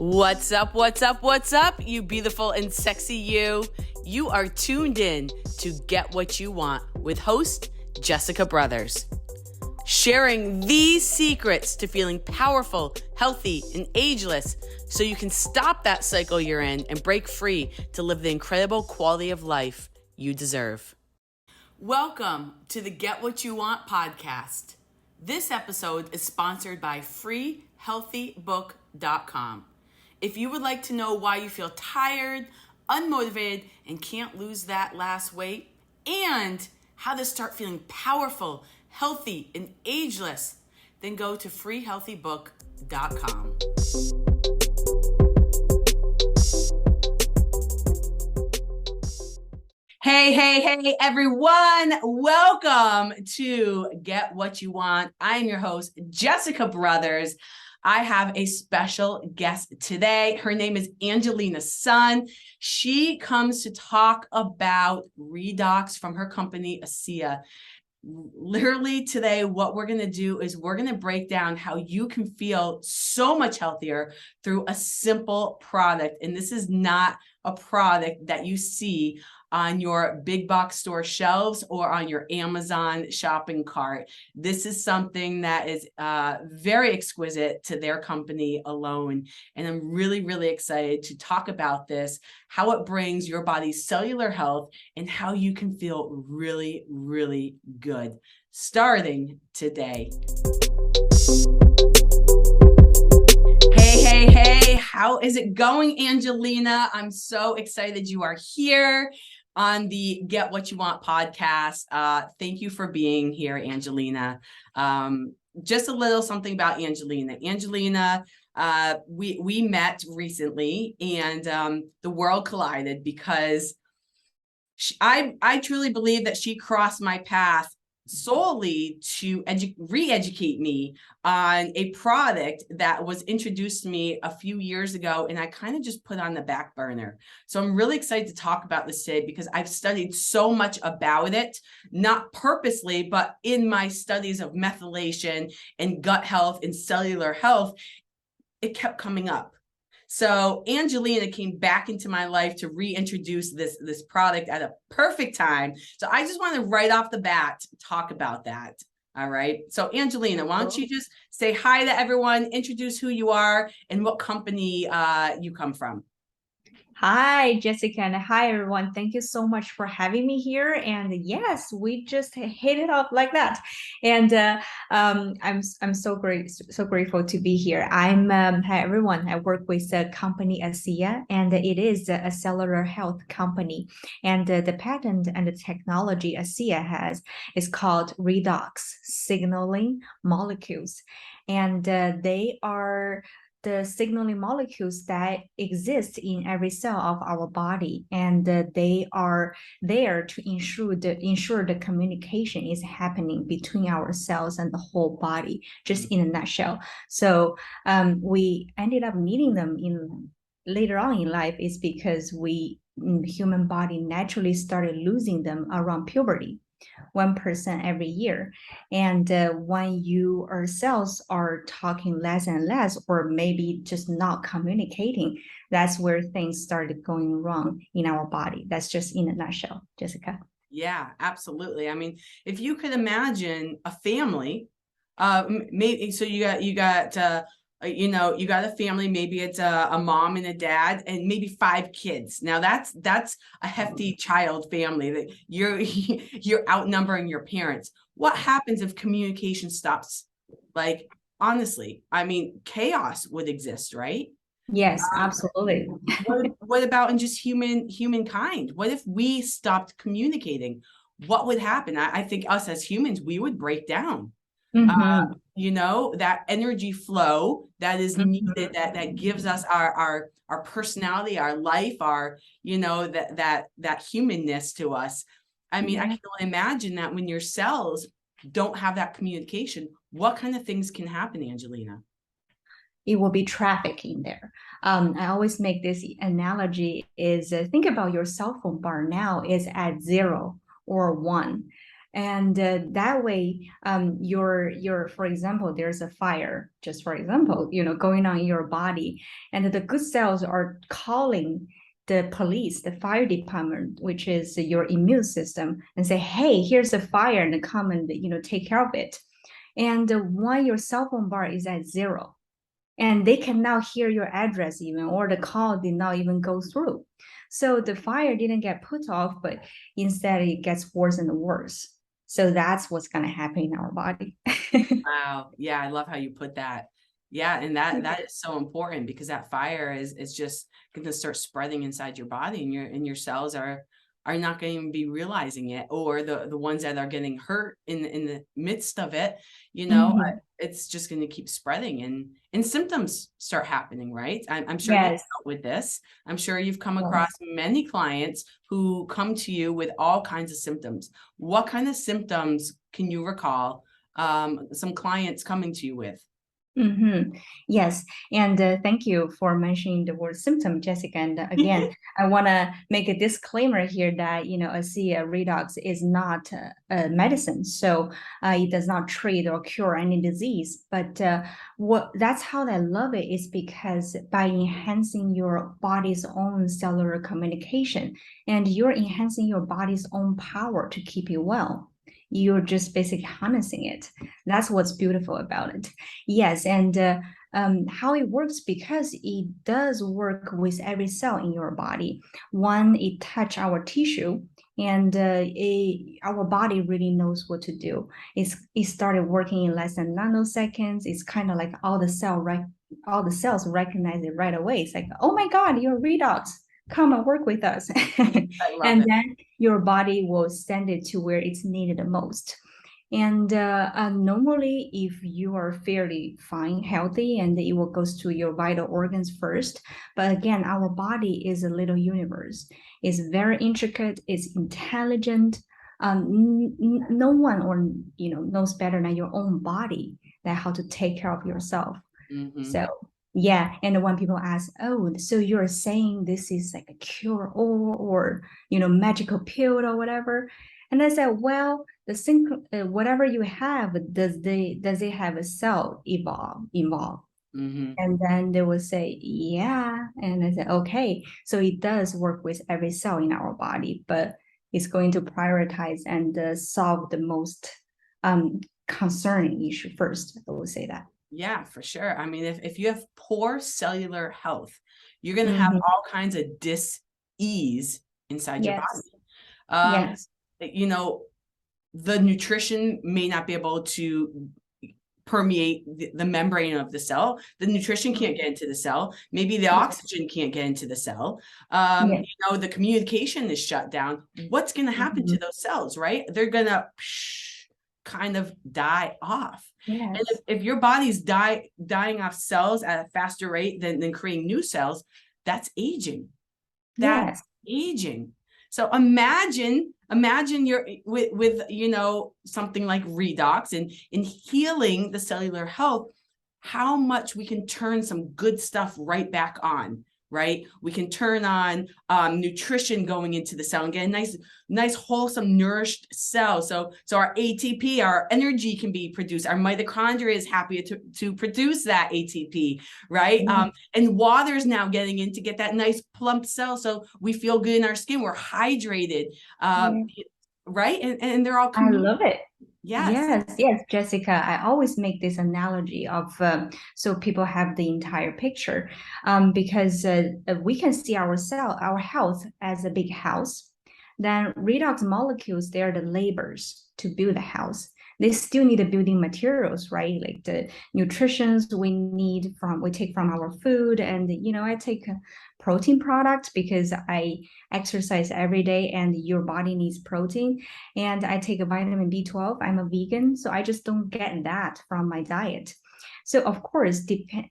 What's up, what's up, what's up, you beautiful and sexy you? You are tuned in to Get What You Want with host Jessica Brothers. Sharing these secrets to feeling powerful, healthy, and ageless so you can stop that cycle you're in and break free to live the incredible quality of life you deserve. Welcome to the Get What You Want podcast. This episode is sponsored by freehealthybook.com. If you would like to know why you feel tired, unmotivated, and can't lose that last weight, and how to start feeling powerful, healthy, and ageless, then go to freehealthybook.com. Hey, everyone. Welcome to Get What You Want. I am your host, Jessica Brothers. I have a special guest today. Her name is Angelina Sun. She comes to talk about REDOX from her company, ASEA. Literally today, what we're going to do is we're going to break down how you can feel so much healthier through a simple product. And this is not a product that you see on your big box store shelves or on your Amazon shopping cart. This is something that is very exquisite to their company alone. And I'm really, really excited to talk about this, how it brings your body's cellular health and how you can feel really, really good starting today. Hey, how is it going, Angelina? I'm so excited you are here on the Get What You Want podcast. Thank you for being here, Angelina. Just a little something about Angelina. Angelina, we met recently and the world collided because I truly believe that she crossed my path solely to re-educate me on a product that was introduced to me a few years ago and I kind of just put on the back burner. So I'm really excited to talk about this today because I've studied so much about it, not purposely, but in my studies of methylation and gut health and cellular health, it kept coming up. So Angelina came back into my life to reintroduce this product at a perfect time. So I just want to right off the bat talk about that. All right. So Angelina, why don't you just say hi to everyone, introduce who you are and what company you come from. Hi, Jessica, and hi, everyone. Thank you so much for having me here. And yes, we just hit it off like that. And I'm so grateful to be here. Hi, everyone. I work with the company ASEA, and it is a cellular health company. And the patent and the technology ASEA has is called REDOX, signaling molecules, and they are the signaling molecules that exist in every cell of our body, and they are there to ensure the communication is happening between our cells and the whole body, just in a nutshell. So we ended up needing them later on in life is because the human body naturally started losing them around puberty. 1% every year. And when your cells are talking less and less, or maybe just not communicating, that's where things started going wrong in our body. That's just in a nutshell, Jessica. Yeah, absolutely. I mean, if you could imagine a family, maybe so you got you got a family, maybe it's a mom and a dad and maybe 5 kids. Now that's a hefty child family that you're outnumbering your parents. What happens if communication stops? Like, honestly, I mean, chaos would exist, right? Yes, absolutely. What about in just humankind? What if we stopped communicating? What would happen? I think us as humans, we would break down. That energy flow that is needed, that gives us our personality, our life, our, that humanness to us. I mean, I can only imagine that when your cells don't have that communication, what kind of things can happen, Angelina? It will be traffic in there. I always make this analogy is think about your cell phone bar now is at 0 or 1. And that way, your for example, there's a fire, just for example, going on in your body, and the good cells are calling the police, the fire department, which is your immune system, and say, hey, here's a fire, and come and take care of it. And when your cell phone bar is at 0, and they can now hear your address even, or the call did not even go through. So the fire didn't get put off, but instead it gets worse and worse. So that's what's going to happen in our body. Wow. Yeah, I love how you put that. Yeah, and that is so important, because that fire is just going to start spreading inside your body, and your cells are not going to be realizing it, or the ones that are getting hurt in the midst of it, it's just going to keep spreading, and symptoms start happening, right? I'm sure you've dealt with this. I'm sure you've come across many clients who come to you with all kinds of symptoms. What kind of symptoms can you recall some clients coming to you with? Yes, and thank you for mentioning the word symptom, Jessica. And again, I want to make a disclaimer here that ASEA REDOX is not a medicine, so it does not treat or cure any disease. But that's how I love it, is because by enhancing your body's own cellular communication, and you're enhancing your body's own power to keep you well. You're just basically harnessing it. That's what's beautiful about it. Yes, and how it works, because it does work with every cell in your body. One, it touch our tissue, and our body really knows what to do. It started working in less than nanoseconds. It's kind of like all the cells recognize it right away. It's like, oh my God, you're redox. Come and work with us. And then your body will send it to where it's needed the most. And normally, if you are fairly fine, healthy, and it will goes to your vital organs first. But again, our body is a little universe. It's very intricate. It's intelligent. No one knows better than your own body that how to take care of yourself. So yeah, and when people ask, oh, so you're saying this is like a cure-all, or magical pill or whatever, and I said, well, whatever you have, does it have a cell involved? And then they will say, yeah, and I said, okay, so it does work with every cell in our body, but it's going to prioritize and solve the most concerning issue first. I will say that. Yeah, for sure. I mean, if you have poor cellular health, you're going to have all kinds of dis-ease inside your body. Yes. The nutrition may not be able to permeate the membrane of the cell. The nutrition can't get into the cell. Maybe the oxygen can't get into the cell. The communication is shut down. What's going to happen to those cells, right? They're going to kind of die off. Yes. And if your body's dying off cells at a faster rate than creating new cells, that's aging. That's aging. So imagine you're with something like redox and healing the cellular health, how much we can turn some good stuff right back on. Right? We can turn on nutrition going into the cell and get a nice, wholesome, nourished cell. So our ATP, our energy can be produced. Our mitochondria is happy to produce that ATP, right? And water is now getting in to get that nice plump cell. So we feel good in our skin. We're hydrated, right? And they're all. I love it. Yes, Jessica. I always make this analogy of so people have the entire picture, because we can see our health as a big house. Then redox molecules, they're the laborers to build the house. They still need the building materials, right? Like the nutritions we take from our food. And I take a protein product because I exercise every day and your body needs protein. And I take a vitamin B12. I'm a vegan, so I just don't get that from my diet. So of course,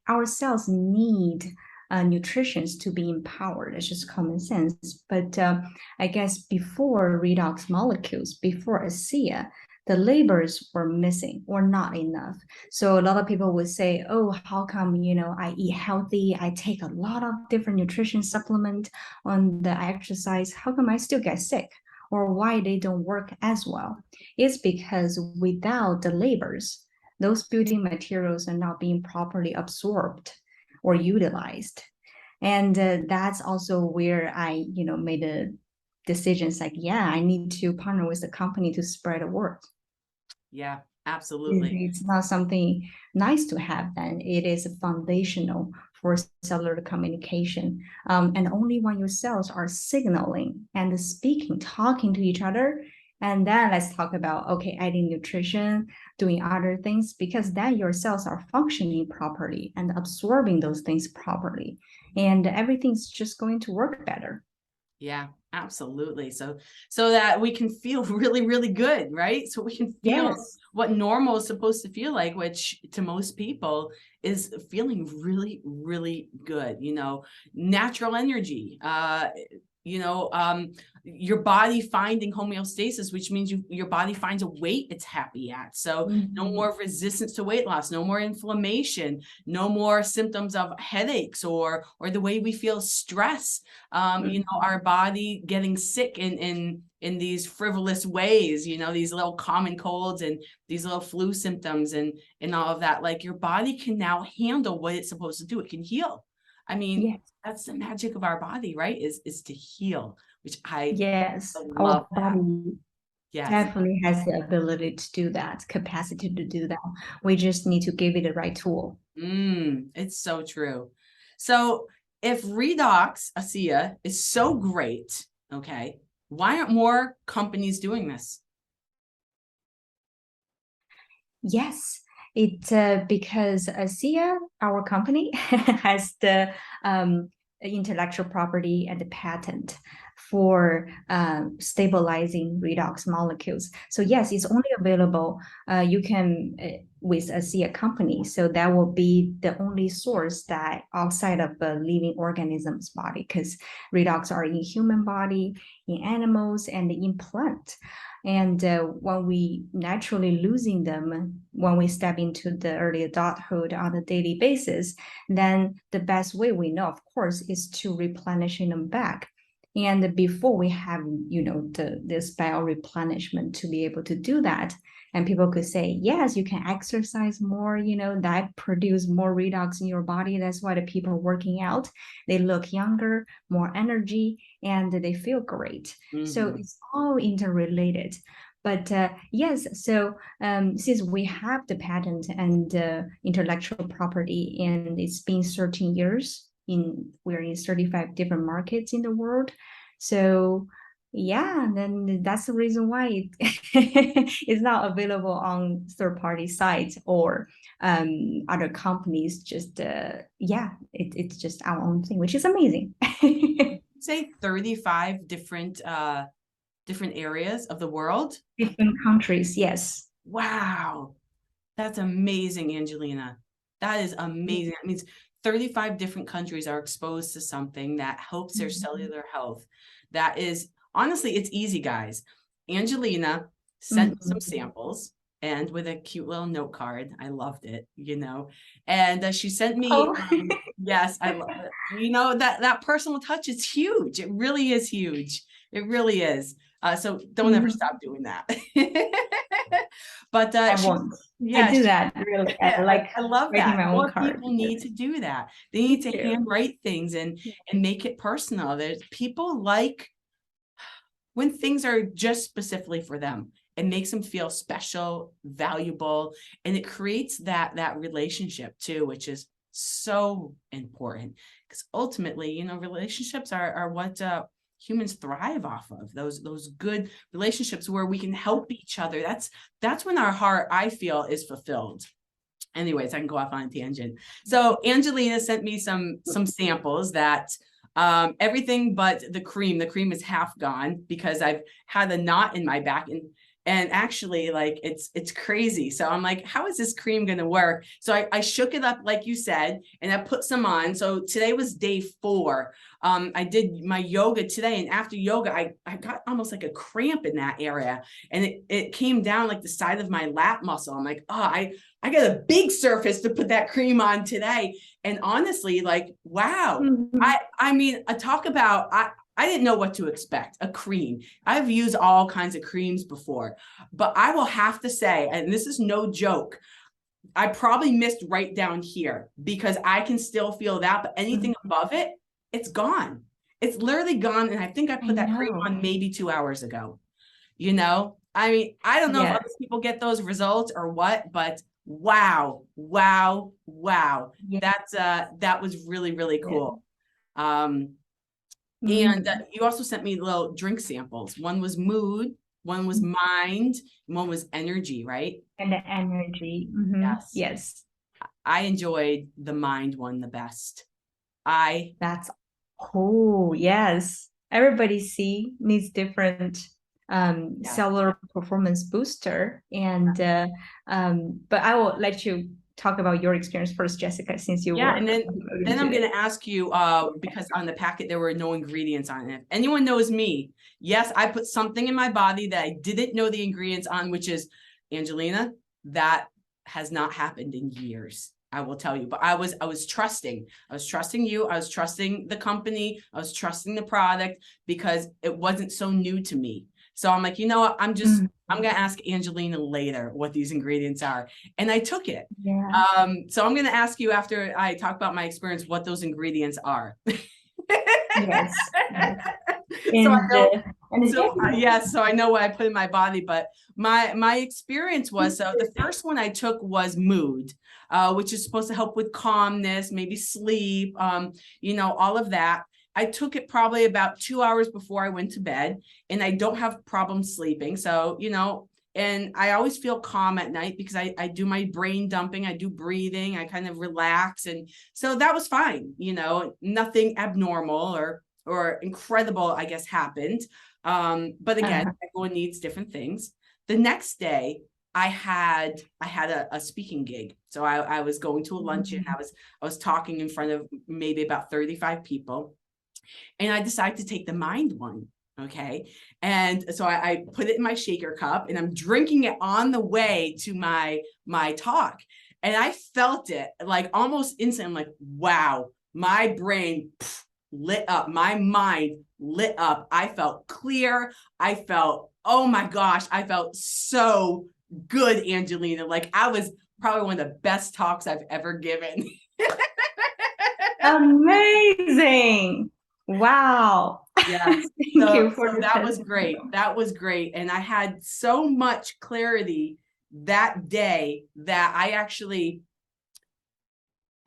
our cells need nutritions to be empowered. It's just common sense. But I guess before redox molecules, before ASEA, the labors were missing or not enough. So a lot of people would say, oh, how come, I eat healthy, I take a lot of different nutrition supplement on the exercise, how come I still get sick? or why they don't work as well. It's because without the labors, those building materials are not being properly absorbed or utilized. And that's also where I, made a decisions like, yeah, I need to partner with the company to spread the word. Yeah, absolutely. It's not something nice to have, then it is foundational for cellular communication. And only when your cells are signaling and speaking, talking to each other, and then let's talk about, okay, adding nutrition, doing other things, because then your cells are functioning properly and absorbing those things properly, and everything's just going to work better. Yeah, absolutely. So that we can feel really, really good, right? So we can feel what normal is supposed to feel like, which to most people is feeling really, really good, natural energy, your body finding homeostasis, which means your body finds a weight it's happy at. So no more resistance to weight loss, no more inflammation, no more symptoms of headaches or the way we feel stress. Our body getting sick in these frivolous ways, these little common colds and these little flu symptoms and all of that. Like your body can now handle what it's supposed to do. It can heal. I mean, that's the magic of our body, right? Is to heal, which I love. Our body definitely has the ability to do that, capacity to do that. We just need to give it the right tool. It's so true. So if REDOX ASEA is so great, okay, why aren't more companies doing this? Yes, because ASEA, our company, has the intellectual property and the patent for stabilizing redox molecules. So yes, it's only available, you can with ASEA company. So that will be the only source that outside of a living organism's body, because redox are in human body, in animals, and in plant. And when we naturally losing them, when we step into the early adulthood on a daily basis, then the best way we know, of course, is to replenishing them back. And before we have, this bio replenishment to be able to do that, and people could say, yes, you can exercise more, that produce more redox in your body. That's why the people working out, they look younger, more energy, and they feel great. So it's all interrelated. But yes, so since we have the patent and intellectual property, and it's been 13 years, we're in 35 different markets in the world. So yeah, then that's the reason why it's not available on third-party sites or other companies. Just it's just our own thing, which is amazing. Say 35 different areas of the world, different countries. Yes. Wow, that's amazing, Angelina. That is amazing. That means 35 different countries are exposed to something that helps their cellular health. That is, honestly, it's easy, guys. Angelina sent me some samples, and with a cute little note card. I loved it, and she sent me, yes, I love it. That personal touch is huge. It really is huge. It really is. So don't ever stop doing that. But I won't. I do that really. I love that. More people need to do that. They need to handwrite things and make it personal. There's people like when things are just specifically for them. It makes them feel special, valuable, and it creates that relationship too, which is so important, because ultimately, relationships are what humans thrive off of. Those good relationships where we can help each other. That's when our heart, I feel, is fulfilled. Anyways, I can go off on a tangent. So Angelina sent me some samples that everything but the cream is half gone because I've had a knot in my back, and actually, like, it's crazy. So I'm like, how is this cream going to work? So I shook it up, like you said, and I put some on. So today was day 4. I did my yoga today, and after yoga, I got almost like a cramp in that area, and it came down like the side of my lat muscle. I'm like, oh, I got a big surface to put that cream on today. And honestly, like, wow. I mean, talk about, I didn't know what to expect. A cream. I've used all kinds of creams before, but I will have to say, and this is no joke, I probably missed right down here because I can still feel that, but anything above it, it's gone. It's literally gone. And I think I put that cream on maybe 2 hours ago. You know, I mean, I don't know if other people get those results or what, but wow, wow, wow. That was really, really cool. And you also sent me little drink samples. One was mood, one was mind, and one was energy, right? And the energy. Yes. I enjoyed the mind one the best. That's cool. Yes. Everybody needs different cellular performance booster. And but I will let you talk about your experience first, Jessica, since you were. And then I'm going to ask you, because on the packet, there were no ingredients on it. If anyone knows me, yes, I put something in my body that I didn't know the ingredients on, which is, Angelina, that has not happened in years. I will tell you, but I was trusting. I was trusting you. I was trusting the company. I was trusting the product because it wasn't so new to me. So I'm like, you know what? I'm going to ask Angelina later what these ingredients are. And I took it. So I'm going to ask you after I talk about my experience, what those ingredients are. Yes. So I know what I put in my body, but my experience was, so the first one I took was mood, which is supposed to help with calmness, maybe sleep, you know, all of that. I took it probably about 2 hours before I went to bed, and I don't have problems sleeping. So, you know, and I always feel calm at night because I do my brain dumping, I do breathing, I kind of relax. And so that was fine. You know, nothing abnormal or incredible, I guess, happened. But again, everyone needs different things. The next day, I had a speaking gig. So I was going to a luncheon. I was talking in front of maybe about 35 people. And I decided to take the mind one. Okay. And so I put it in my shaker cup and I'm drinking it on the way to my talk. And I felt it like almost instantly. I'm like, wow, my brain lit up, my mind lit up. I felt clear. I felt, oh my gosh, I felt so good, Angelina. Like I was probably one of the best talks I've ever given. Amazing. Wow. Yes. Thank you for that. Was great. That was great. And I had so much clarity that day that I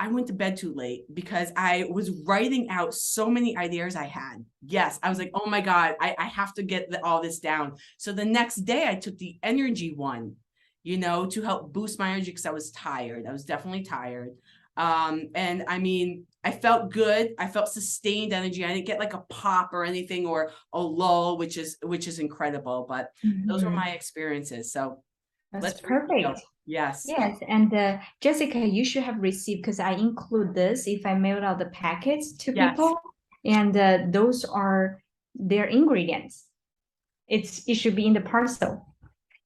went to bed too late because I was writing out so many ideas I had. Yes. I was like, oh my God, I have to get all this down. So the next day I took the energy one, you know, to help boost my energy because I was tired. I was definitely tired. And I mean, I felt good. I felt sustained energy. I didn't get like a pop or anything or a lull, which is incredible. But those were my experiences. So that's perfect. Yes. Yes. And Jessica, you should have received, because I include this if I mailed out the packets to people. And those are their ingredients. It should be in the parcel,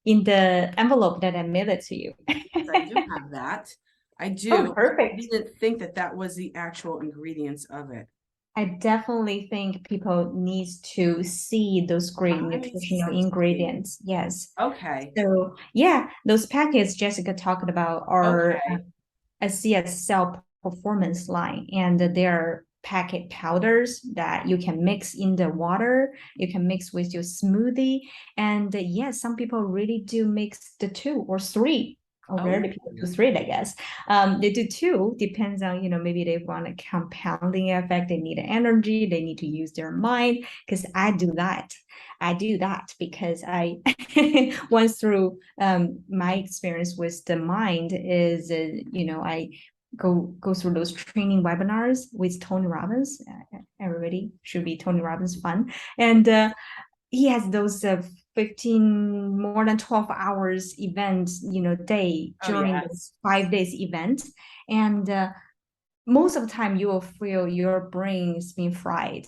in the envelope that I mailed it to you. Yes, I do have that. I do. Oh, perfect. I didn't think that was the actual ingredients of it. I definitely think people need to see those great nutritional ingredients. Yes. Okay. So yeah, those packets Jessica talked about are ASEA Cell Performance line, and they're packet powders that you can mix in the water. You can mix with your smoothie, and yes, some people really do mix the 2 or 3. Rarely people do 3, I guess. They do 2, depends on, you know, maybe they want a compounding effect, they need energy, they need to use their mind, because I do that. I do that because I went through my experience with the mind is, you know, I go through those training webinars with Tony Robbins. Everybody should be Tony Robbins fun. And he has those 15 more than 12 hours event, you know, day during this 5 days event. And most of the time you will feel your brain is being fried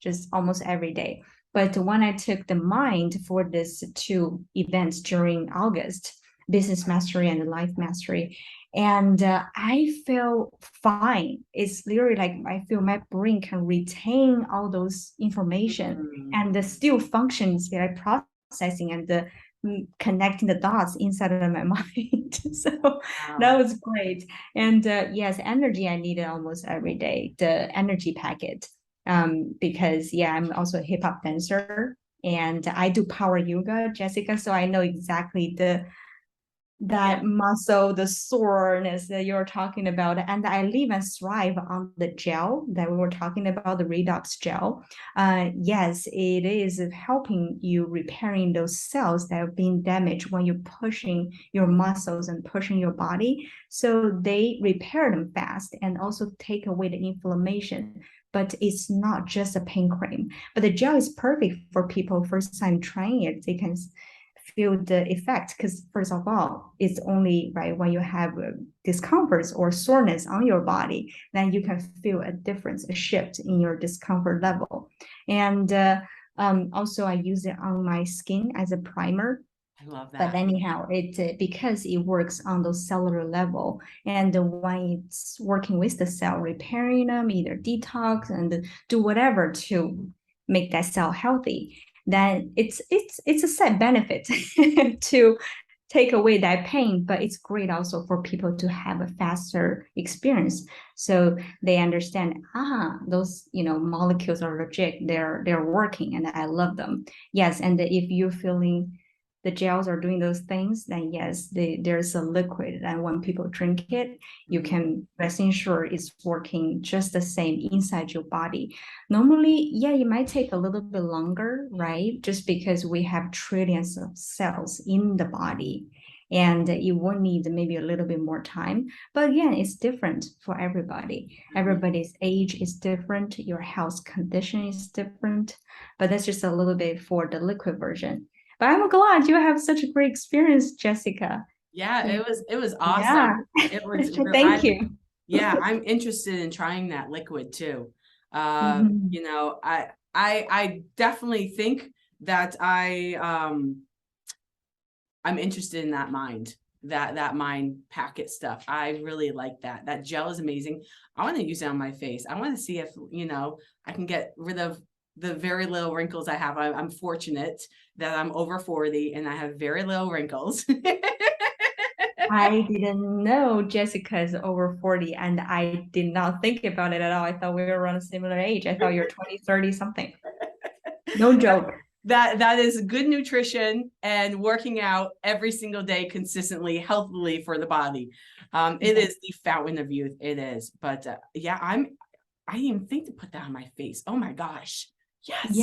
just almost every day. But when I took the mind for this 2 events during August, business mastery and life mastery, And I feel fine. It's literally like I feel my brain can retain all those information and the still functions that I processing and the connecting the dots inside of my mind. So that was great. And yes, energy I needed almost every day, the energy packet. Because yeah, I'm also a hip hop dancer and I do power yoga, Jessica. So I know exactly that muscle, the soreness that you're talking about. And I live and thrive on the gel that we were talking about, the REDOX gel. Yes, it is helping you repairing those cells that have been damaged when you're pushing your muscles and pushing your body. So they repair them fast and also take away the inflammation. But it's not just a pain cream. But the gel is perfect for people first time trying it. They can feel the effect because first of all, it's only right when you have discomforts or soreness on your body, then you can feel a difference, a shift in your discomfort level. And also I use it on my skin as a primer. I love that. But anyhow, it because it works on those cellular level, and when it's working with the cell, repairing them, either detox and do whatever to make that cell healthy, then it's a side benefit to take away that pain, but it's great also for people to have a faster experience, so they understand those molecules are legit, they're working, and I love them. Yes, and if you're feeling the gels are doing those things, then yes, there's a liquid, and when people drink it, you can rest assured it's working just the same inside your body. Normally, yeah, it might take a little bit longer, right? Just because we have trillions of cells in the body, and it will need maybe a little bit more time. But again, it's different for everybody. Everybody's age is different, your health condition is different, but that's just a little bit for the liquid version. But I'm glad you have such a great experience, Jessica. Yeah, it was awesome. Yeah. It was Thank you. Yeah, I'm interested in trying that liquid too. I definitely think that I'm interested in that mind packet stuff. I really like that. That gel is amazing. I want to use it on my face. I want to see if I can get rid of the very little wrinkles I have. I'm fortunate that I'm over 40 and I have very little wrinkles. I didn't know Jessica is over 40, and I did not think about it at all. I thought we were around a similar age. I thought you're 20, 30 something. No joke. That is good nutrition and working out every single day consistently, healthily for the body. It is the fountain of youth. It is. But yeah, I didn't even think to put that on my face. Oh my gosh. Yes.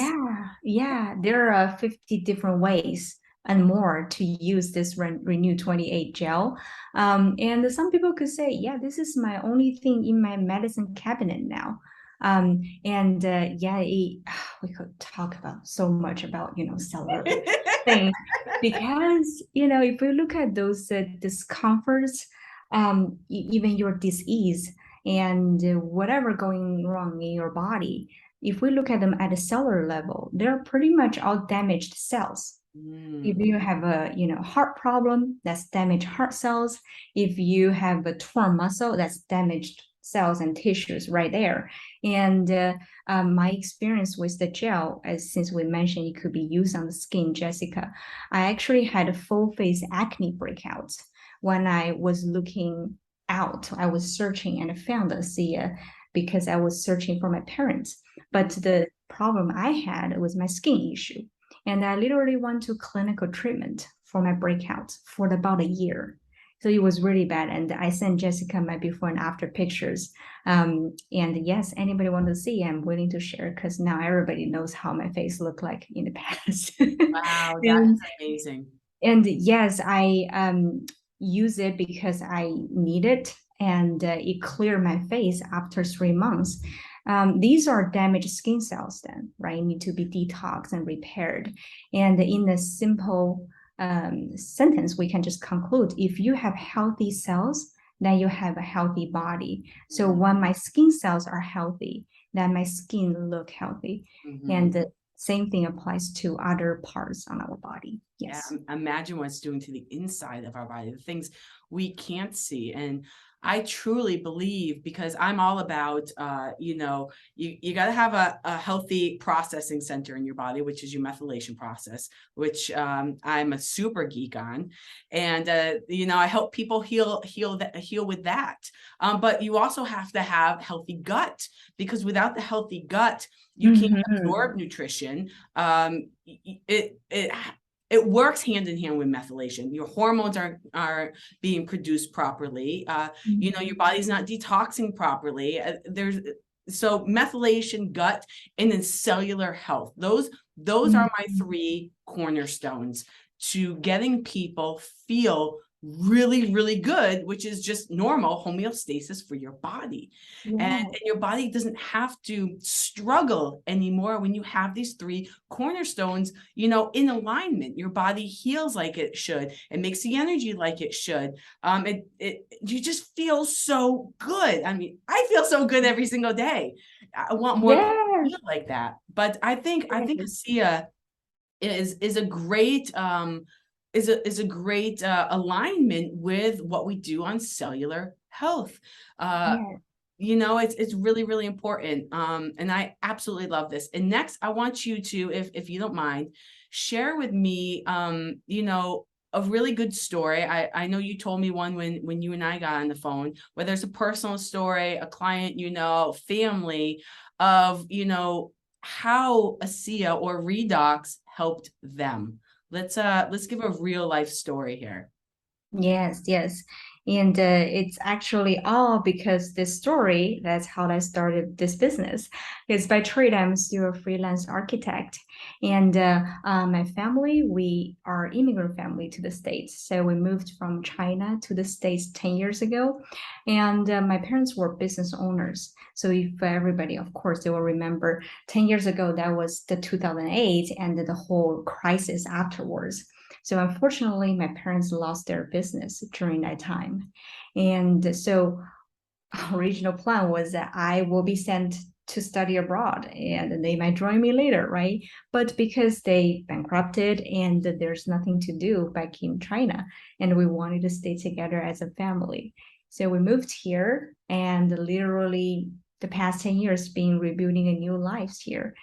Yeah. There are 50 different ways and more to use this Renew 28 gel. And some people could say, yeah, this is my only thing in my medicine cabinet now. We could talk about so much about, cellular things, because, if we look at those discomforts, even your disease and whatever going wrong in your body, if we look at them at a cellular level, they're pretty much all damaged cells. If you have a heart problem, that's damaged heart cells. If you have a torn muscle, that's damaged cells and tissues right there. And my experience with the gel, since we mentioned it could be used on the skin, Jessica, I actually had a full face acne breakouts when I was looking out. I was searching and I found ASEA because I was searching for my parents. But the problem I had was my skin issue. And I literally went to clinical treatment for my breakouts for about a year. So it was really bad. And I sent Jessica my before and after pictures. And yes, anybody want to see, I'm willing to share, because now everybody knows how my face looked like in the past. Wow, that's amazing. And yes, I use it because I need it, and it cleared my face after 3 months. These are damaged skin cells then, right? Need to be detoxed and repaired. And in a simple sentence, we can just conclude, if you have healthy cells, then you have a healthy body. So when my skin cells are healthy, then my skin look healthy. And same thing applies to other parts on our body. Yes. Yeah, imagine what it's doing to the inside of our body, the things we can't see. And I truly believe, because I'm all about, you got to have a healthy processing center in your body, which is your methylation process, which I'm a super geek on. And, I help people heal with that. But you also have to have healthy gut, because without the healthy gut, you can't absorb nutrition. It works hand in hand with methylation. Your hormones are being produced properly. Your body's not detoxing properly. So methylation, gut, and then cellular health. Those are my 3 cornerstones to getting people feel really, really good, which is just normal homeostasis for your body. And your body doesn't have to struggle anymore when you have these 3 cornerstones, in alignment. Your body heals like it should. It makes the energy like it should. You just feel so good. I mean, I feel so good every single day. I want more people to feel like that. But I think ASEA is a great is a great alignment with what we do on cellular health. It's really, really important. And I absolutely love this. And next, I want you to, if you don't mind, share with me, a really good story. I know you told me one when you and I got on the phone, whether it's a personal story, a client, family of, how ASEA or REDOX helped them. Let's give a real life story here. Yes. And it's actually all because this story, that's how I started this business. Because by trade, I'm still a freelance architect. And my family, we are immigrant family to the States. So we moved from China to the States 10 years ago. And my parents were business owners. So if everybody, of course, they will remember 10 years ago, that was the 2008 and the whole crisis afterwards. So unfortunately, my parents lost their business during that time. And so original plan was that I will be sent to study abroad and they might join me later, right? But because they bankrupted and there's nothing to do back in China, and we wanted to stay together as a family. So we moved here, and literally the past 10 years been rebuilding a new lives here.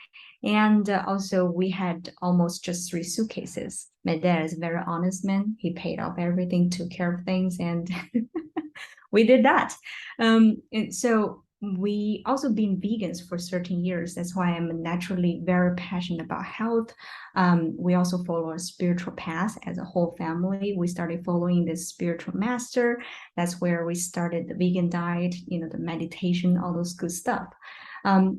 And also we had almost just 3 suitcases. My dad is a very honest man. He paid off everything, took care of things, and we did that. And so we also been vegans for 13 years. That's why I'm naturally very passionate about health. We also follow a spiritual path as a whole family. We started following this spiritual master. That's where we started the vegan diet, the meditation, all those good stuff.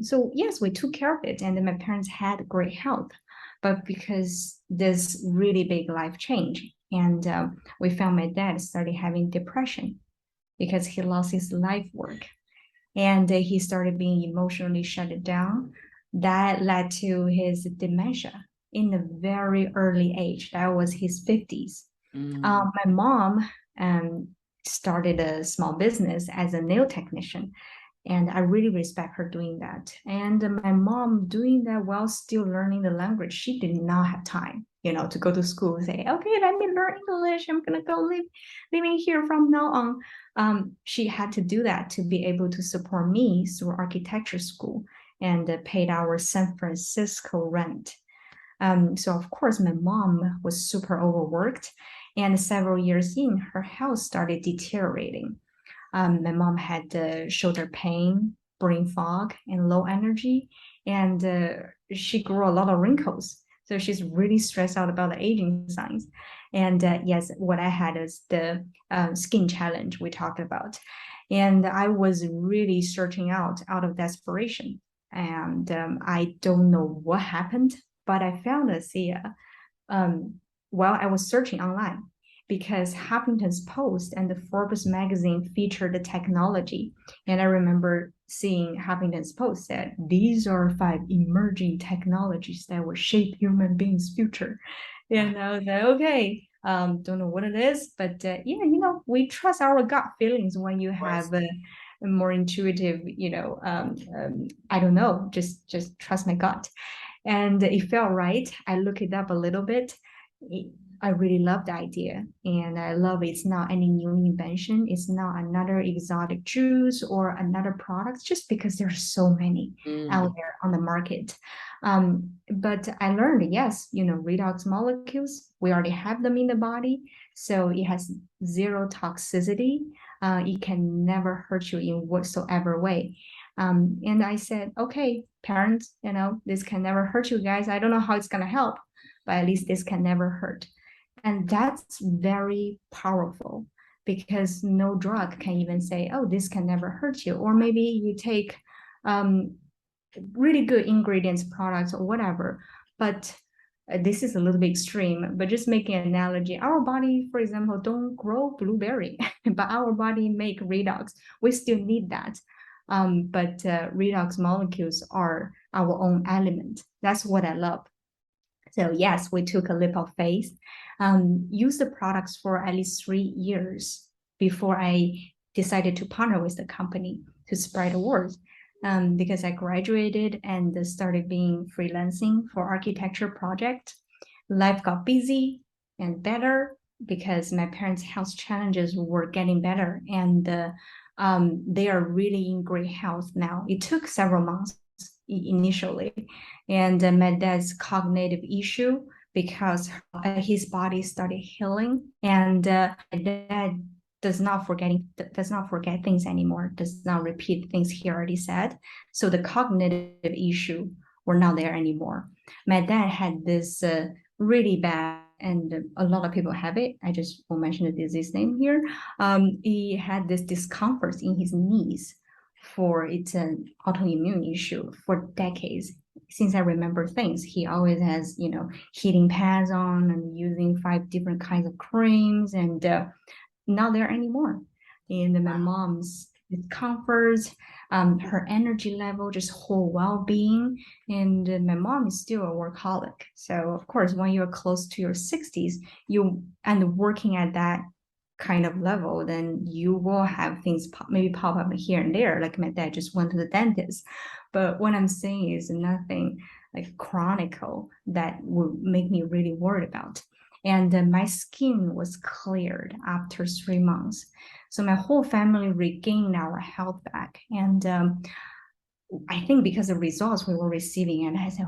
So yes, we took care of it, and then my parents had great health. But because this really big life change, and we found my dad started having depression because he lost his life work, and he started being emotionally shut down. That led to his dementia in a very early age. That was his 50s. My mom started a small business as a nail technician. And I really respect her doing that. And my mom doing that while still learning the language. She did not have time, to go to school and say, okay, let me learn English. I'm going to go living here from now on. She had to do that to be able to support me through architecture school and paid our San Francisco rent. So of course, my mom was super overworked, and several years in, her health started deteriorating. My mom had shoulder pain, brain fog, and low energy, and she grew a lot of wrinkles. So she's really stressed out about the aging signs. And yes, what I had is the skin challenge we talked about. And I was really searching out of desperation. And I don't know what happened, but I found ASEA while I was searching online, because Huffington's Post and the Forbes magazine featured the technology. And I remember seeing Huffington's Post said, these are 5 emerging technologies that will shape human beings' future. And I was like, okay, don't know what it is, but we trust our gut feelings when you have a more intuitive, I don't know, just trust my gut. And it felt right. I looked it up a little bit. I really love the idea, and I love it's not any new invention. It's not another exotic juice or another product, just because there's so many out there on the market. But I learned, yes, redox molecules, we already have them in the body, so it has zero toxicity. It can never hurt you in whatsoever way. And I said, okay, parents, this can never hurt you guys. I don't know how it's going to help, but at least this can never hurt. And that's very powerful, because no drug can even say, oh, this can never hurt you. Or maybe you take really good ingredients, products, or whatever, but this is a little bit extreme, but just making an analogy, our body, for example, don't grow blueberry, but our body make redox. We still need that. But redox molecules are our own element. That's what I love. So yes, we took a leap of faith, used the products for at least 3 years before I decided to partner with the company to spread the word. Because I graduated and started being freelancing for architecture project. Life got busy and better because my parents' health challenges were getting better, and they are really in great health now. It took several months initially, and my dad's cognitive issue, because his body started healing, and my dad does not forget things anymore, does not repeat things he already said. So the cognitive issue were not there anymore. My dad had this really bad, and a lot of people have it, I just won't mention the disease name here. He had this discomfort in his knees, for it's an autoimmune issue for decades. Since I remember things, he always has, heating pads on and using 5 different kinds of creams, and not there anymore. And my mom's discomfort, her energy level, just whole well-being. And my mom is still a workaholic. So of course, when you're close to your 60s, and working at that kind of level, then you will have things maybe pop up here and there. Like my dad just went to the dentist. But what I'm saying is nothing like chronicle that would make me really worried about. And my skin was cleared after 3 months. So my whole family regained our health back. And I think because the results we were receiving, and I said,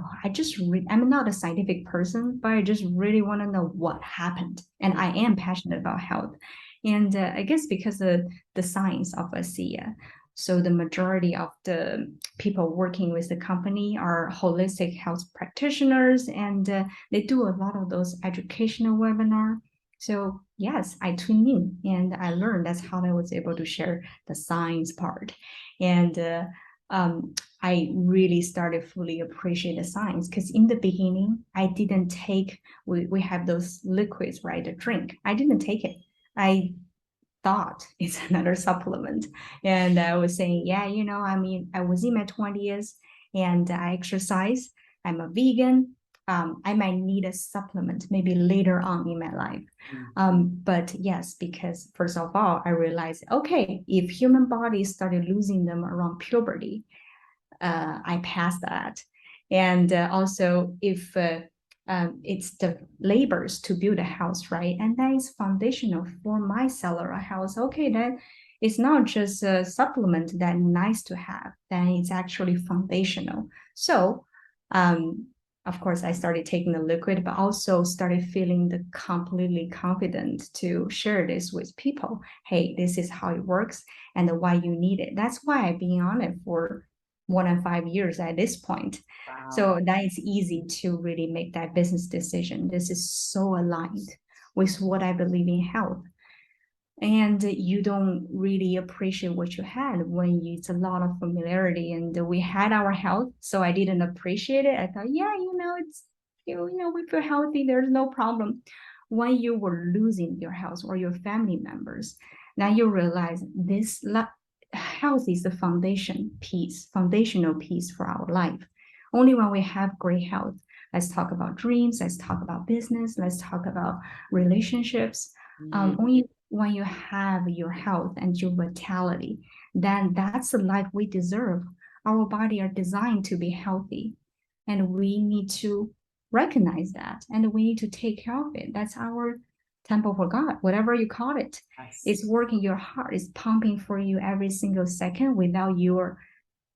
I'm not a scientific person, but I just really want to know what happened. And I am passionate about health. And I guess because of the science of ASEA, so the majority of the people working with the company are holistic health practitioners, and they do a lot of those educational webinars. So yes, I tuned in and I learned. That's how I was able to share the science part. And I really started fully appreciate the science, because in the beginning, I didn't take, we have those liquids, right, the drink. I didn't take it. I thought it's another supplement. And I was saying, yeah, I was in my 20s and I exercise. I'm a vegan. I might need a supplement maybe later on in my life. But yes, because first of all, I realized, okay, if human bodies started losing them around puberty, I passed that. And also if it's the labors to build a house, right? And that is foundational for my cellular health. Okay, then it's not just a supplement that nice to have, then it's actually foundational. So, of course, I started taking the liquid, but also started feeling completely confident to share this with people. Hey, this is how it works and why you need it. That's why I've been on it for more than 5 years at this point. Wow. So that is easy to really make that business decision. This is so aligned with what I believe in health. And you don't really appreciate what you had when it's a lot of familiarity, and we had our health. So I didn't appreciate it. I thought, yeah, it's, we feel healthy. There's no problem. When you were losing your health or your family members, now you realize this health is the foundational piece for our life. Only when we have great health, let's talk about dreams, let's talk about business, let's talk about relationships. Only when you have your health and your vitality, then that's the life we deserve. Our body are designed to be healthy. And we need to recognize that, and we need to take care of it. That's our temple for God, whatever you call it. Yes. It's working. Your heart is pumping for you every single second without you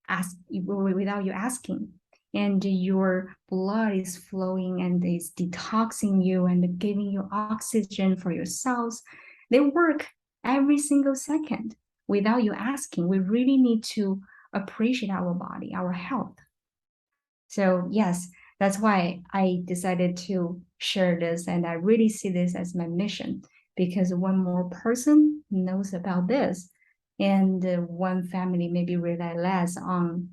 asking. And your blood is flowing and is detoxing you and giving you oxygen for your cells. They work every single second without you asking. We really need to appreciate our body, our health. So yes, that's why I decided to share this, and I really see this as my mission, because one more person knows about this, and one family maybe rely less on,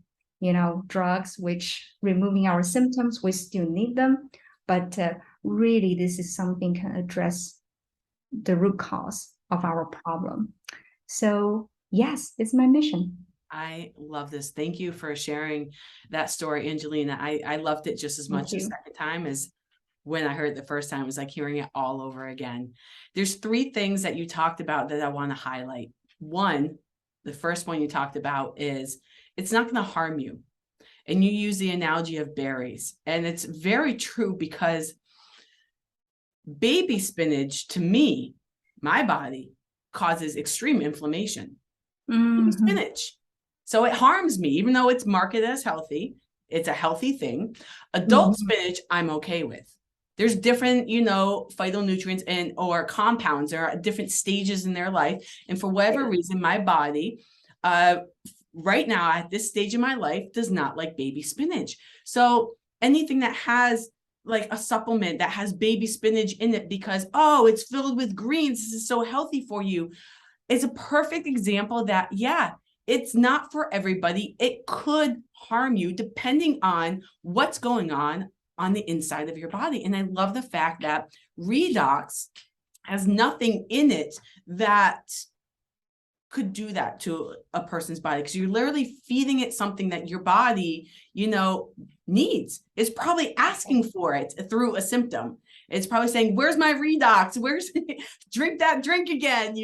drugs, which removing our symptoms, we still need them, but really this is something can address the root cause of our problem. So yes, it's my mission. I love this. Thank you for sharing that story, Angelina. I loved it just as much the second time as when I heard it the first time. It was like hearing it all over again. There's 3 things that you talked about that I want to highlight. One, the first one you talked about is it's not going to harm you. And you use the analogy of berries. And it's very true, because baby spinach, to me, my body, causes extreme inflammation. Baby spinach. So it harms me, even though it's marketed as healthy. It's a healthy thing. Adult spinach, I'm okay with. There's different, phytonutrients or compounds. There are different stages in their life. And for whatever reason, my body, right now at this stage in my life, does not like baby spinach. So anything that has like a supplement that has baby spinach in it because, oh, it's filled with greens, this is so healthy for you, is a perfect example that, yeah, it's not for everybody. It could harm you depending on what's going on the inside of your body. And I love the fact that REDOX has nothing in it that could do that to a person's body, because you're literally feeding it something that your body, needs. It's probably asking for it through a symptom. It's probably saying, where's my REDOX? Where's drink that drink again,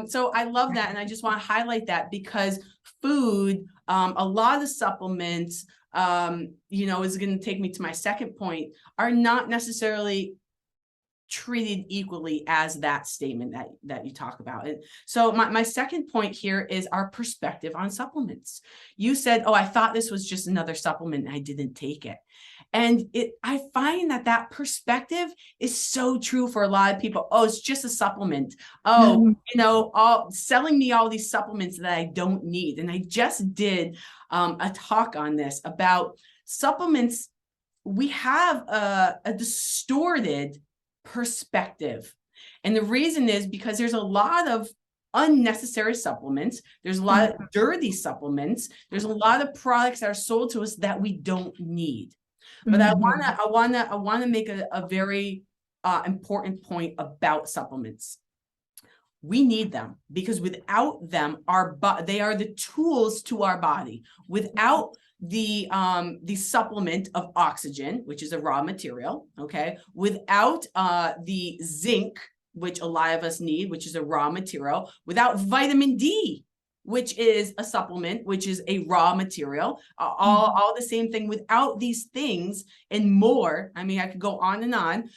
So I love that. And I just want to highlight that, because food, a lot of supplements, is going to take me to my second point, are not necessarily treated equally as that statement that you talk about. And so my second point here is our perspective on supplements. You said, oh, I thought this was just another supplement and I didn't take it. And I find that perspective is so true for a lot of people. Oh, it's just a supplement. Oh, selling me all these supplements that I don't need. And I just did a talk on this about supplements. We have a distorted perspective. And the reason is because there's a lot of unnecessary supplements. There's a lot of dirty supplements. There's a lot of products that are sold to us that we don't need. But I wanna make a very important point about supplements. We need them, because without them, they are the tools to our body. Without the supplement of oxygen, which is a raw material, okay, without the zinc, which a lot of us need, which is a raw material, without vitamin D, which is a supplement, which is a raw material, all the same thing. Without these things and more, I mean, I could go on and on,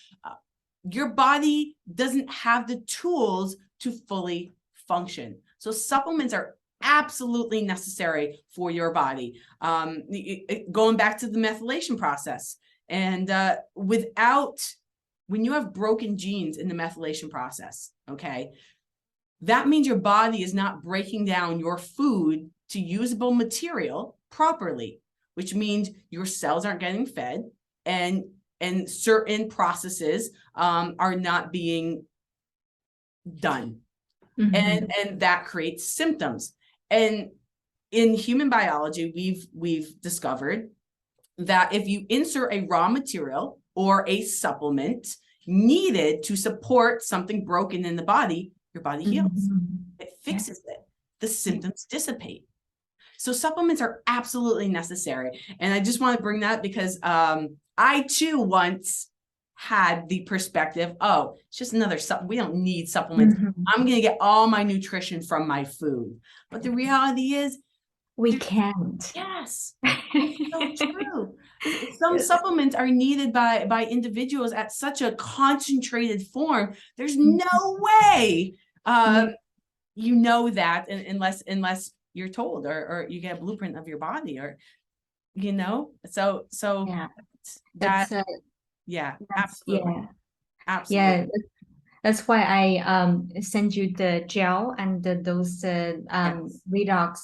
your body doesn't have the tools to fully function. So supplements are absolutely necessary for your body. Going back to the methylation process, and when you have broken genes in the methylation process, okay, that means your body is not breaking down your food to usable material properly, which means your cells aren't getting fed, and certain processes are not being done. And that creates symptoms. And in human biology, we've discovered that if you insert a raw material or a supplement needed to support something broken in the body, your body heals. It fixes it. The symptoms dissipate. So supplements are absolutely necessary. And I just want to bring that because I too once had the perspective, oh, it's just another we don't need supplements. I'm going to get all my nutrition from my food. But the reality is, We can't. Yes. So true. Some supplements are needed by individuals at such a concentrated form. There's no way you know that unless you're told or you get a blueprint of your body, or so Yeah, that that's absolutely. yeah. Absolutely. Yeah, that's why I send you the gel and those redox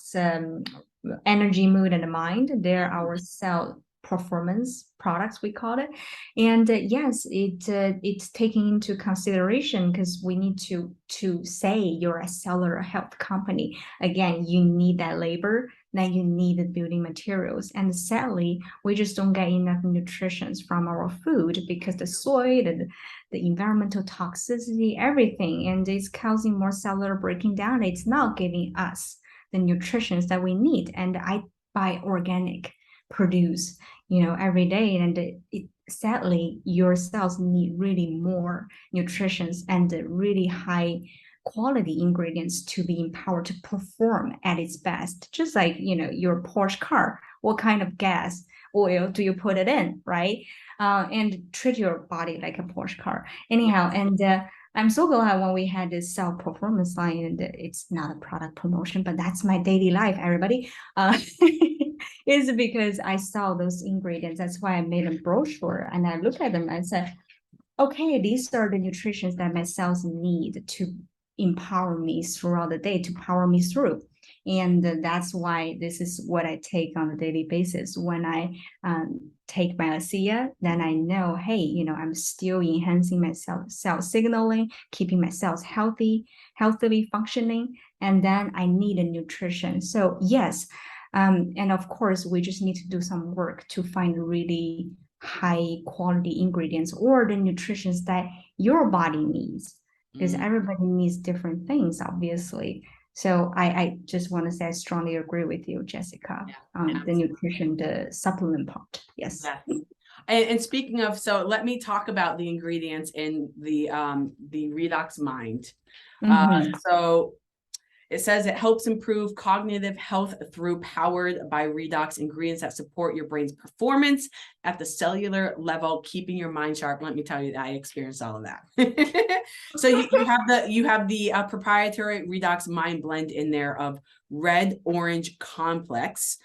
energy, mood, and mind. They're our cell performance products, we call it. And yes, it's taking into consideration because we need to say you're a cellular health company. Again, you need that labor, then you need the building materials. And sadly, we just don't get enough nutrition from our food because the soil, the environmental toxicity, everything, and it's causing more cellular breaking down. It's not giving us the nutrition that we need. And I buy organic produce, every day, and sadly, your cells need really more nutrition and really high quality ingredients to be empowered to perform at its best. Just like, your Porsche car, what kind of gas, oil do you put it in, right? And treat your body like a Porsche car. Anyhow, and I'm so glad when we had this self performance line, and it's not a product promotion, but that's my daily life, everybody. Is because I saw those ingredients. That's why I made a brochure, and I looked at them and said, okay, these are the nutrients that my cells need to empower me throughout the day, to power me through. And that's why this is what I take on a daily basis. When I take my ASEA, then I know, hey, I'm still enhancing my cell signaling, keeping my cells healthily functioning, and then I need a nutrition. So yes, and of course, we just need to do some work to find really high quality ingredients or the nutrition that your body needs, because everybody needs different things, obviously. So I just want to say I strongly agree with you, Jessica, on the nutrition, the supplement part. Yes. And speaking of, so let me talk about the ingredients in the REDOX Mind. So it says it helps improve cognitive health through powered by redox ingredients that support your brain's performance at the cellular level, keeping your mind sharp. Let me tell you, I experienced all of that. So you have the proprietary redox mind blend in there of red orange complex,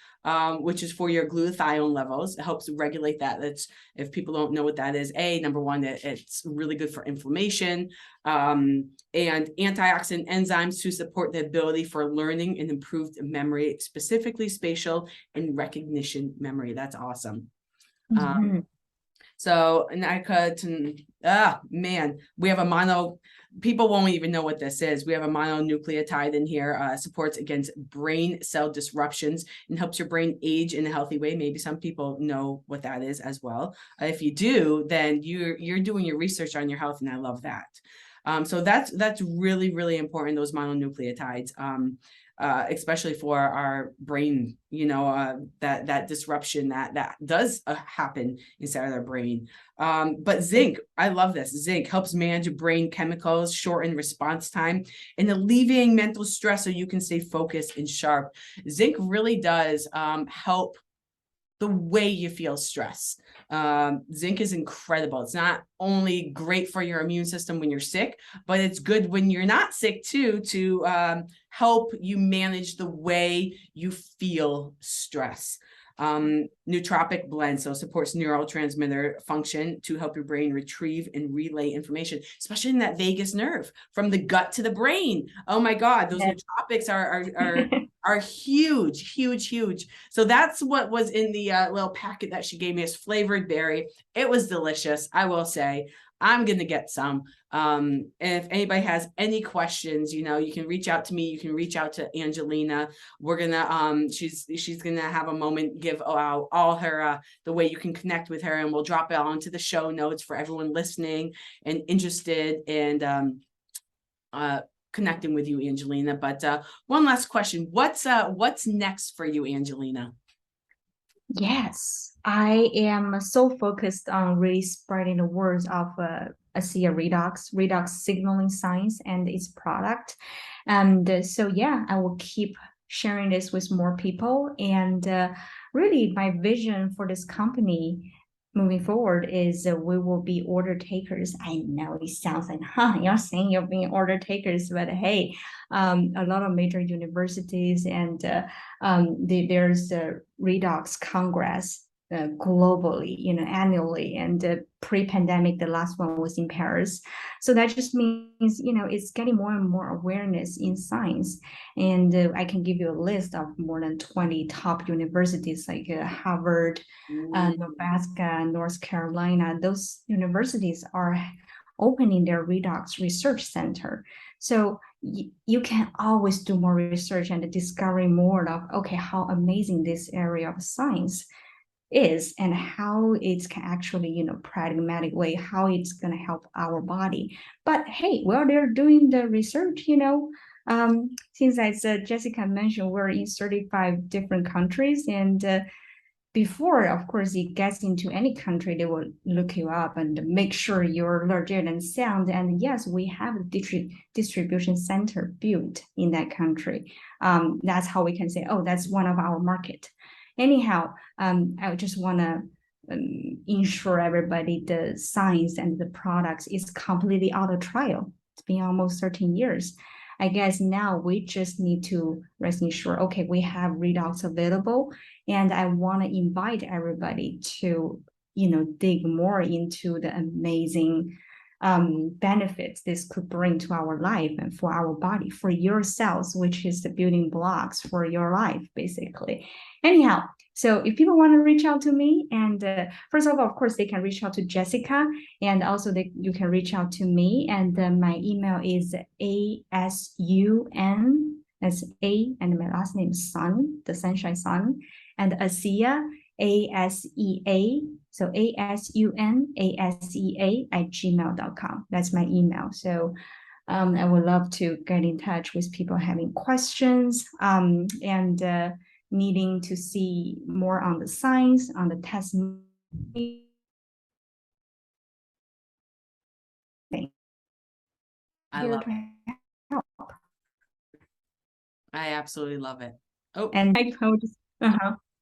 which is for your glutathione levels. It helps regulate that. That's, if people don't know what that is, number one, it's really good for inflammation, and antioxidant enzymes to support the ability for learning and improved memory, specifically spatial and recognition memory. That's awesome. So, and I could, man, we have a people won't even know what this is. We have a mononucleotide in here, supports against brain cell disruptions and helps your brain age in a healthy way. Maybe some people know what that is as well. If you do, then you're doing your research on your health, and I love that. So that's really, really important, those mononucleotides, especially for our brain, that disruption that does happen inside our brain. But zinc, I love this. Zinc helps manage brain chemicals, shorten response time, and alleviating mental stress so you can stay focused and sharp. Zinc really does help the way you feel stress. Zinc is incredible. It's not only great for your immune system when you're sick, but it's good when you're not sick too, to help you manage the way you feel stress. Nootropic blend, so supports neurotransmitter function to help your brain retrieve and relay information, especially in that vagus nerve from the gut to the brain. Oh my God, those nootropics are huge, huge, huge. So that's what was in the little packet that she gave me, as flavored berry. It was delicious, I will say. I'm going to get some. And if anybody has any questions, you can reach out to me. You can reach out to Angelina. We're going to, she's going to have a moment, give out all her, the way you can connect with her, and we'll drop it onto the show notes for everyone listening and interested and connecting with you, Angelina. But one last question. What's next for you, Angelina? Yes, I am so focused on really spreading the words of ASEA redox signaling science and its product. And so, yeah, I will keep sharing this with more people. And really, my vision for this company moving forward is we will be order takers. I know it sounds like, you're saying you're being order takers, but hey, a lot of major universities and there's a REDOX Congress globally, annually, and pre-pandemic, the last one was in Paris. So that just means, it's getting more and more awareness in science. And I can give you a list of more than 20 top universities like Harvard, Nebraska, North Carolina. Those universities are opening their REDOX research center. So you can always do more research and discover more of, okay, how amazing this area of science is and how it can actually, pragmatic way, how it's going to help our body. But hey, while they're doing the research, since as Jessica mentioned, we're in 35 different countries, and before, of course, it gets into any country, they will look you up and make sure you're legit and sound. And yes, we have a distribution center built in that country. That's how we can say, oh, that's one of our market. Anyhow, I just want to ensure everybody the science and the products is completely out of trial. It's been almost 13 years. I guess now we just need to rest assured, okay, we have REDOX available, and I want to invite everybody to, dig more into the amazing benefits this could bring to our life and for our body, for your cells, which is the building blocks for your life, basically. Anyhow, so if people want to reach out to me, and first of all, of course, they can reach out to Jessica, and also you can reach out to me, and my email is ASUN, that's A, and my last name is Sun, the sunshine sun, and ASEA, ASEA, so ASUN, @gmail.com. That's my email. So I would love to get in touch with people having questions and needing to see more on the science, on the test. I love it. I absolutely love it. Oh, and I will just,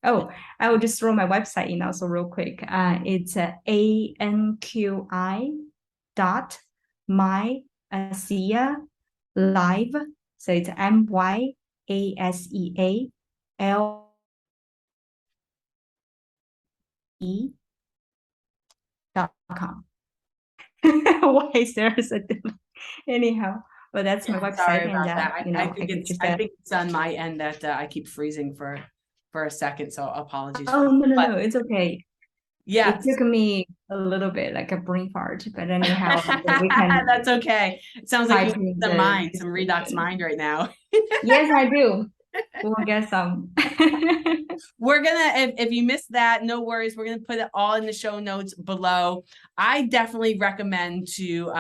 I will just throw my website in also real quick. It's 𝐿𝐿𝐿𝐿, so it's MYASEA.com. Why is there a anyhow? But that's my website. Sorry about and that. I think it's on my end that I keep freezing for a second, so apologies. Oh, no, it's okay. Yeah, it took me a little bit like a brain fart, but anyhow, we can. That's okay. It sounds like you have some REDOX mind right now. Yes, I do. We'll get some. We're gonna, if you missed that, no worries. We're gonna put it all in the show notes below. I definitely recommend to,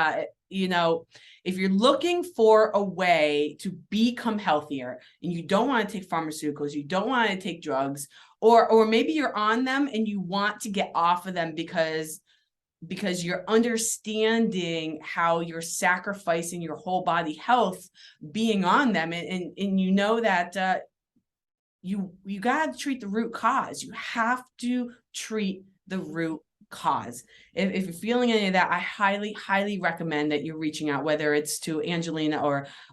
if you're looking for a way to become healthier and you don't want to take pharmaceuticals, you don't want to take drugs, or maybe you're on them and you want to get off of them because you're understanding how you're sacrificing your whole body health being on them, and you know that you got to treat the root cause. You have to treat the root cause. If you're feeling any of that, I highly recommend that you're reaching out, whether it's to Angelina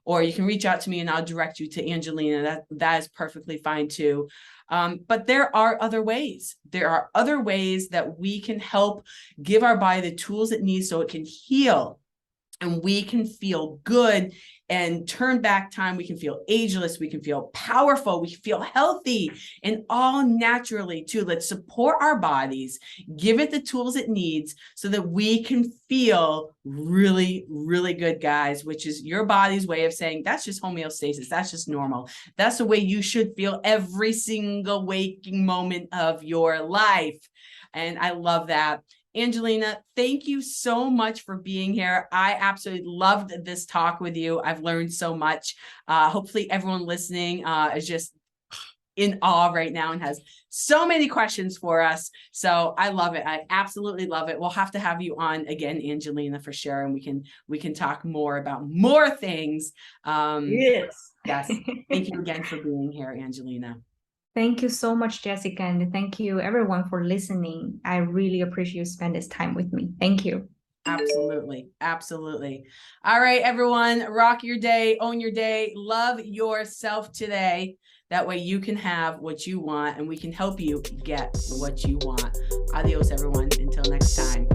or you can reach out to me and I'll direct you to Angelina. That is perfectly fine too. But there are other ways. There are other ways that we can help give our body the tools it needs so it can heal and we can feel good and turn back time. We can feel ageless. We can feel powerful. We can feel healthy, and all naturally too. Let's support our bodies, give it the tools it needs so that we can feel really, really good, guys, which is your body's way of saying that's just homeostasis. That's just normal. That's the way you should feel every single waking moment of your life. And I love that. Angelina, thank you so much for being here. I absolutely loved this talk with you. I've learned so much. Hopefully everyone listening is just in awe right now and has so many questions for us. So I love it. I absolutely love it. We'll have to have you on again, Angelina, for sure. And we can talk more about more things. Yes. Yes. Thank you again for being here, Angelina. Thank you so much, Jessica, and thank you everyone for listening. I really appreciate you spend this time with me. Thank you. Absolutely. Absolutely. All right, everyone, rock your day, own your day, love yourself today. That way you can have what you want and we can help you get what you want. Adios, everyone. Until next time.